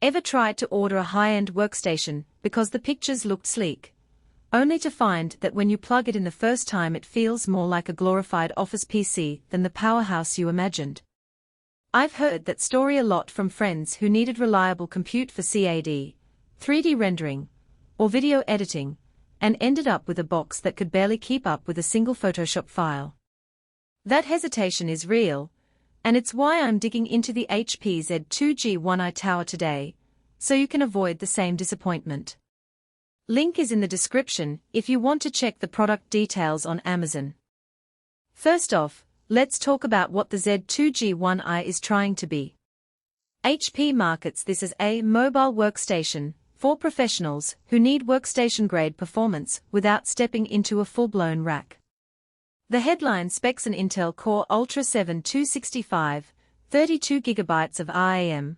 Ever tried to order a high-end workstation because the pictures looked sleek, only to find that when you plug it in the first time it feels more like a glorified office PC than the powerhouse you imagined? I've heard that story a lot from friends who needed reliable compute for CAD, 3D rendering, or video editing, and ended up with a box that could barely keep up with a single Photoshop file. That hesitation is real, and it's why I'm digging into the HP Z2 G1i Tower today, so you can avoid the same disappointment. Link is in the description if you want to check the product details on Amazon. First off, let's talk about what the Z2 G1i is trying to be. HP markets this as a mobile workstation for professionals who need workstation-grade performance without stepping into a full-blown rack. The headline specs an Intel Core Ultra 7 265, 32GB of RAM,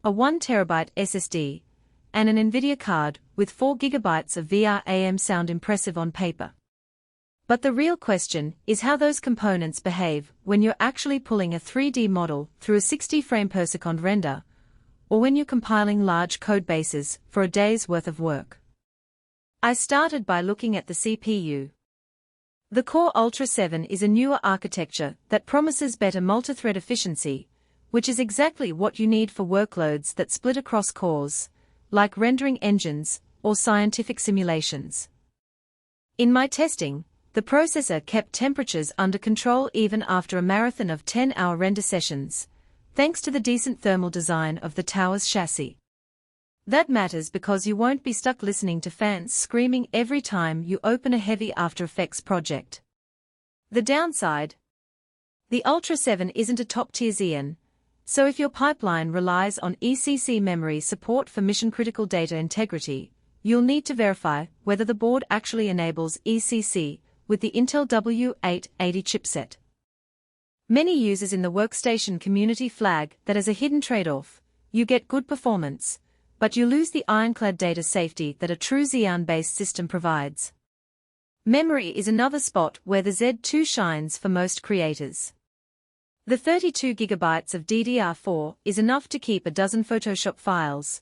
a 1TB SSD, and an NVIDIA card with 4GB of VRAM. Sound impressive on paper. But the real question is how those components behave when you're actually pulling a 3D model through a 60 frame per second render, or when you're compiling large code bases for a day's worth of work. I started by looking at the CPU. The Core Ultra 7 is a newer architecture that promises better multithread efficiency, which is exactly what you need for workloads that split across cores, like rendering engines or scientific simulations. In my testing, the processor kept temperatures under control even after a marathon of 10-hour render sessions, thanks to the decent thermal design of the tower's chassis. That matters because you won't be stuck listening to fans screaming every time you open a heavy After Effects project. The downside? The Ultra 7 isn't a top-tier Xeon, so if your pipeline relies on ECC memory support for mission-critical data integrity, you'll need to verify whether the board actually enables ECC with the Intel W880 chipset. Many users in the workstation community flag that as a hidden trade-off, you get good performance, but you lose the ironclad data safety that a true Xeon-based system provides. Memory is another spot where the Z2 shines for most creators. The 32GB of DDR4 is enough to keep a dozen Photoshop files,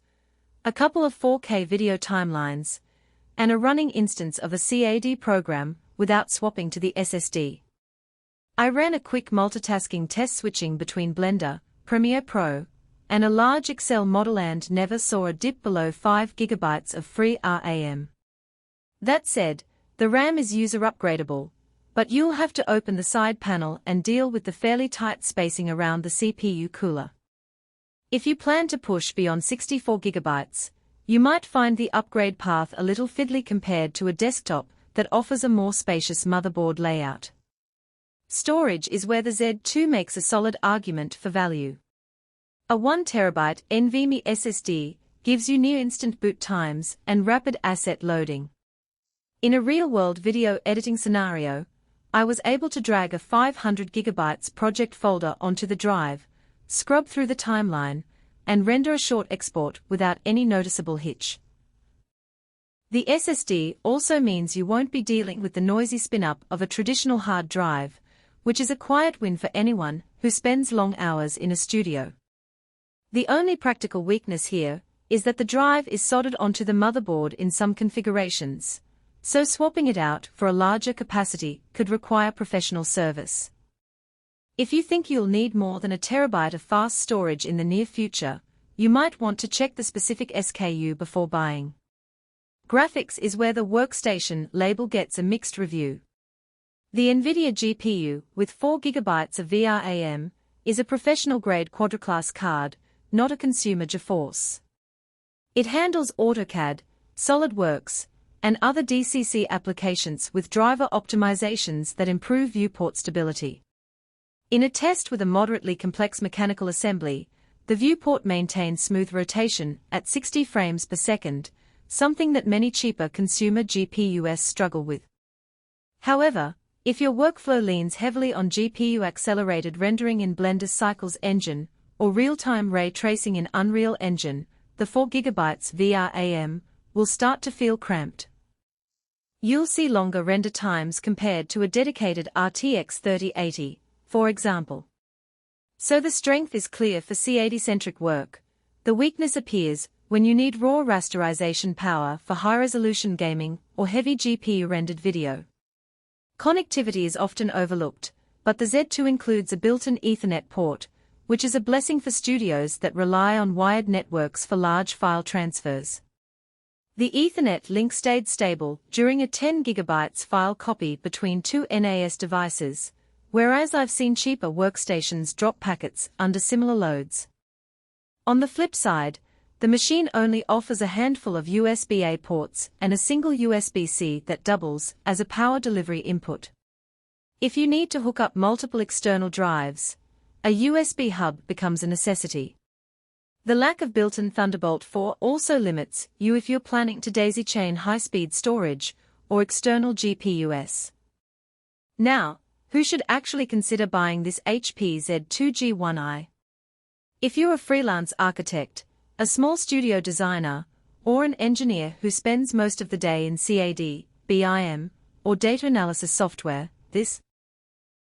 a couple of 4K video timelines, and a running instance of a CAD program without swapping to the SSD. I ran a quick multitasking test switching between Blender, Premiere Pro, and a large Excel model and never saw a dip below 5GB of free RAM. That said, the RAM is user upgradable, but you'll have to open the side panel and deal with the fairly tight spacing around the CPU cooler. If you plan to push beyond 64GB, you might find the upgrade path a little fiddly compared to a desktop that offers a more spacious motherboard layout. Storage is where the Z2 makes a solid argument for value. A 1TB NVMe SSD gives you near-instant boot times and rapid asset loading. In a real-world video editing scenario, I was able to drag a 500GB project folder onto the drive, scrub through the timeline, and render a short export without any noticeable hitch. The SSD also means you won't be dealing with the noisy spin-up of a traditional hard drive, which is a quiet win for anyone who spends long hours in a studio. The only practical weakness here is that the drive is soldered onto the motherboard in some configurations, so swapping it out for a larger capacity could require professional service. If you think you'll need more than a terabyte of fast storage in the near future, you might want to check the specific SKU before buying. Graphics is where the workstation label gets a mixed review. The NVIDIA GPU with 4GB of VRAM is a professional-grade quadra-class card, not a consumer GeForce. It handles AutoCAD, SolidWorks, and other DCC applications with driver optimizations that improve viewport stability. In a test with a moderately complex mechanical assembly, the viewport maintains smooth rotation at 60 frames per second, something that many cheaper consumer GPUs struggle with. However, if your workflow leans heavily on GPU-accelerated rendering in Blender's Cycles engine, or real-time ray tracing in Unreal Engine, the 4GB VRAM will start to feel cramped. You'll see longer render times compared to a dedicated RTX 3080, for example. So the strength is clear for CAD-centric work, The weakness appears when you need raw rasterization power for high-resolution gaming or heavy GPU-rendered video. Connectivity is often overlooked, but the Z2 includes a built-in Ethernet port, which is a blessing for studios that rely on wired networks for large file transfers. The Ethernet link stayed stable during a 10 GB file copy between two NAS devices, whereas I've seen cheaper workstations drop packets under similar loads. On the flip side, the machine only offers a handful of USB-A ports and a single USB-C that doubles as a power delivery input. If you need to hook up multiple external drives, a USB hub becomes a necessity. The lack of built-in Thunderbolt 4 also limits you if you're planning to daisy-chain high-speed storage or external GPUs. Now, who should actually consider buying this HP Z2 G1i? If you're a freelance architect, a small studio designer, or an engineer who spends most of the day in CAD, BIM, or data analysis software, this